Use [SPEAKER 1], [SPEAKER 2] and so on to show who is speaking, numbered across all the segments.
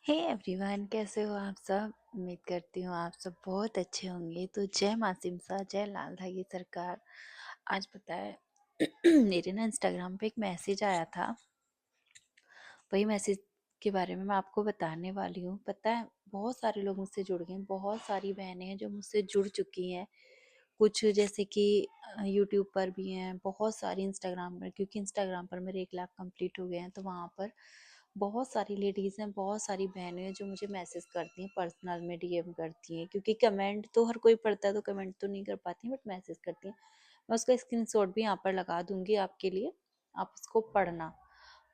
[SPEAKER 1] Hey everyone, कैसे हो आप सब। उम्मीद करती हूँ आप सब बहुत अच्छे होंगे। तो जय माँ सिमसा, जय लाल धागी सरकार। आज पता है मेरे ना इंस्टाग्राम पे एक मैसेज आया था। वही मैसेज के बारे में मैं आपको बताने वाली हूँ। पता है बहुत सारे लोग मुझसे जुड़ गए हैं, बहुत सारी बहनें हैं जो मुझसे जुड़ चुकी हैं। कुछ जैसे कि यूट्यूब पर भी हैं, बहुत सारी इंस्टाग्राम पर, क्योंकि इंस्टाग्राम पर मेरे 1 लाख कंप्लीट हो गए हैं। तो वहाँ पर बहुत सारी लेडीज़ हैं, बहुत सारी बहनें हैं जो मुझे मैसेज करती हैं, पर्सनल में डीएम करती हैं। क्योंकि कमेंट तो हर कोई पढ़ता है तो कमेंट तो नहीं कर पाती, बट मैसेज करती हैं। मैं उसका स्क्रीनशॉट भी यहाँ पर लगा दूंगी आपके लिए, आप उसको पढ़ना।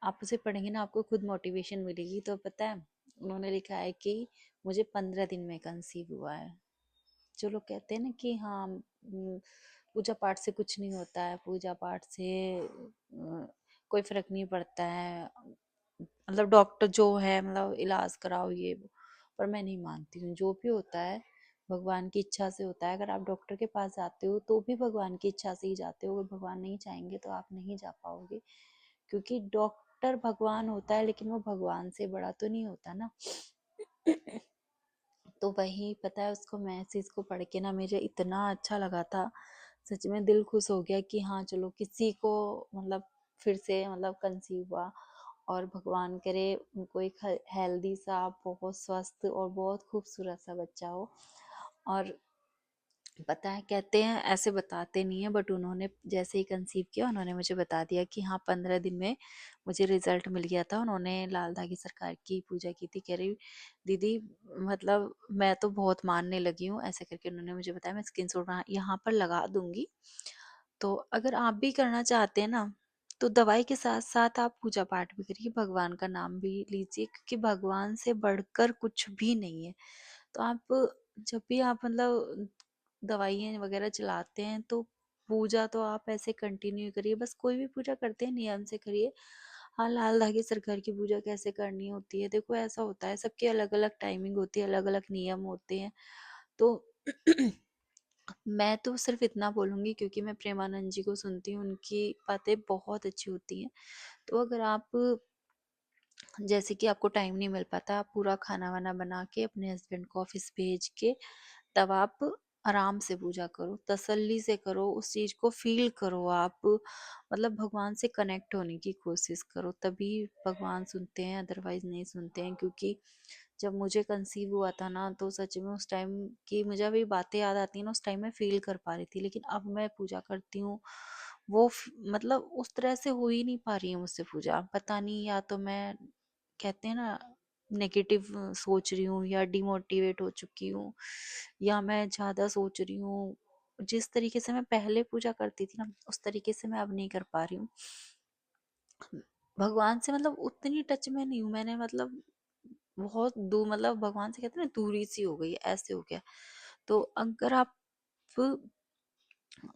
[SPEAKER 1] आप उसे पढ़ेंगे ना, आपको खुद मोटिवेशन मिलेगी। तो पता है उन्होंने लिखा है कि मुझे 15 दिन में कंसीव हुआ है। जो लोग कहते हैं ना कि हाँ पूजा पाठ से कुछ नहीं होता है, पूजा पाठ से कोई फर्क नहीं पड़ता है, मतलब डॉक्टर जो है मतलब इलाज कराओ ये वो। पर मैं नहीं मानती हूँ, जो भी होता है भगवान की इच्छा से होता है। अगर आप डॉक्टर के पास जाते हो तो भी भगवान की इच्छा से ही जाते हो। अगर भगवान नहीं चाहेंगे तो आप नहीं जा पाओगे, क्योंकि डॉक्टर भगवान होता है लेकिन वो भगवान से बड़ा तो नहीं होता ना। तो वही पता है, उसको मैसेज को पढ़ के ना मुझे इतना अच्छा लगा था। सच में दिल खुश हो गया कि हाँ चलो किसी को मतलब फिर से मतलब कंसीव हुआ। और भगवान करे उनको एक हेल्दी सा, बहुत स्वस्थ और बहुत खूबसूरत सा बच्चा हो। और पता है कहते हैं, ऐसे बताते नहीं है, बट उन्होंने जैसे ही कंसीव किया उन्होंने मुझे बता दिया कि हाँ 15 दिन में मुझे रिजल्ट मिल गया था। उन्होंने लाल धागी सरकार की पूजा की थी। कह रही दीदी मतलब मैं तो बहुत मानने लगी हूँ, ऐसे करके उन्होंने मुझे बताया। मैं स्क्रीनशॉट यहाँ पर लगा दूंगी। तो अगर आप भी करना चाहते हैं ना, तो दवाई के साथ साथ आप पूजा पाठ भी करिए, भगवान का नाम भी लीजिए, क्योंकि भगवान से बढ़कर कुछ भी नहीं है। तो आप जब भी आप मतलब दवाइयाँ वगैरह चलाते हैं तो पूजा तो आप ऐसे कंटिन्यू करिए। बस कोई भी पूजा करते हैं नियम से करिए। हाँ, लाल धागे सरकार की पूजा कैसे करनी होती है, देखो ऐसा होता है, सबकी अलग अलग टाइमिंग होती है, अलग अलग नियम होते हैं। तो मैं तो सिर्फ इतना बोलूंगी, क्योंकि मैं प्रेमानंद जी को सुनती हूँ, उनकी बातें बहुत अच्छी होती हैं। तो अगर आप जैसे कि आपको टाइम नहीं मिल पाता, आप पूरा खाना वाना बना के अपने हस्बैंड को ऑफिस भेज के तब आप आराम से पूजा करो, तसल्ली से करो, उस चीज को फील करो। आप मतलब भगवान से कनेक्ट होने की कोशिश करो, तभी भगवान सुनते हैं, अदरवाइज नहीं सुनते हैं। क्योंकि जब मुझे कंसीव हुआ था ना, तो सच में उस टाइम की मुझे अभी बातें याद आती हैं ना, उस टाइम मैं फील कर पा रही थी। लेकिन अब मैं पूजा करती हूँ, वो मतलब उस तरह से हो ही नहीं पा रही है मुझसे पूजा। पता नहीं, या तो मैं कहते हैं ना नेगेटिव सोच रही हूँ, या डिमोटिवेट हो चुकी हूँ, या मैं ज्यादा सोच रही हूँ। जिस तरीके से मैं पहले पूजा करती थी ना, उस तरीके से मैं अब नहीं कर पा रही हूँ। भगवान से मतलब उतनी टच में नहीं हूँ मैंने, मतलब बहुत दूर, मतलब भगवान से कहते हैं ना दूरी सी हो गई, ऐसे हो गया। तो अगर आप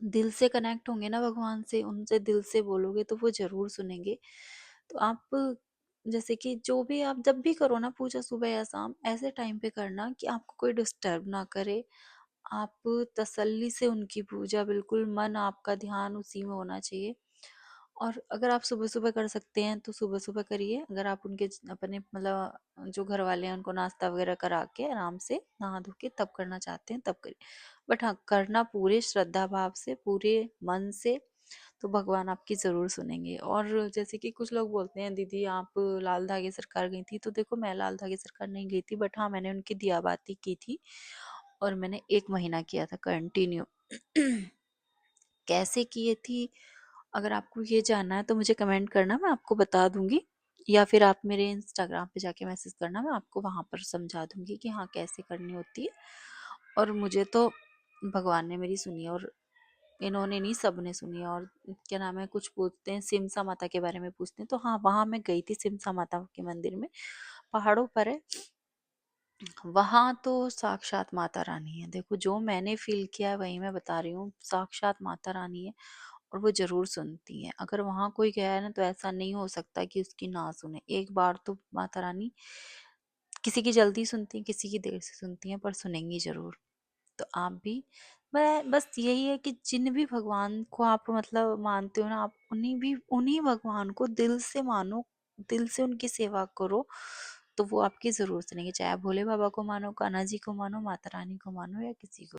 [SPEAKER 1] दिल से कनेक्ट होंगे ना भगवान से, उनसे दिल से बोलोगे तो वो जरूर सुनेंगे। तो आप जैसे कि जो भी आप जब भी करो ना पूजा, सुबह या शाम, ऐसे टाइम पे करना कि आपको कोई डिस्टर्ब ना करे। आप तसल्ली से उनकी पूजा, बिल्कुल मन आपका ध्यान उसी में होना चाहिए। और अगर आप सुबह सुबह कर सकते हैं तो सुबह सुबह करिए। अगर आप उनके अपने मतलब जो घर वाले हैं उनको नाश्ता वगैरह करा के आराम से नहा धो के तब करना चाहते हैं तब करिए। बट हाँ, करना पूरे श्रद्धा भाव से, पूरे मन से, तो भगवान आपकी जरूर सुनेंगे। और जैसे कि कुछ लोग बोलते हैं दीदी आप लाल धागे सरकार गई थी, तो देखो मैं लाल धागे सरकार नहीं गई थी, बट हाँ मैंने उनकी दिया बाती की थी। और मैंने 1 महीना किया था कंटिन्यू। कैसे किए थी, अगर आपको ये जानना है तो मुझे कमेंट करना, मैं आपको बता दूंगी। या फिर आप मेरे इंस्टाग्राम पे जाके मैसेज करना, मैं आपको वहां पर समझा दूंगी कि हाँ कैसे करनी होती है। और मुझे तो भगवान ने मेरी सुनी, और इन्होंने नहीं, सबने सुनी। और क्या नाम है, कुछ पूछते हैं सिमसा माता के बारे में पूछते हैं, तो हाँ वहां मैं गई थी सिमसा माता के मंदिर में, पहाड़ों पर है। वहां तो साक्षात माता रानी है। देखो जो मैंने फील किया है वही मैं बता रही हूँ, साक्षात माता रानी है। और वो जरूर सुनती है। अगर वहां कोई गया है ना, तो ऐसा नहीं हो सकता कि उसकी ना सुने। एक बार तो माता रानी किसी की जल्दी सुनती है, किसी की देर से सुनती है, पर सुनेंगी जरूर। तो आप भी, मैं बस यही है कि जिन भी भगवान को आप मतलब मानते हो ना, आप उन्हीं भगवान को दिल से मानो, दिल से उनकी सेवा करो। तो वो आपकी ज़रूरत नहीं है, चाहे आप भोले बाबा को मानो, कान्हा जी को मानो, माता रानी को मानो या किसी को।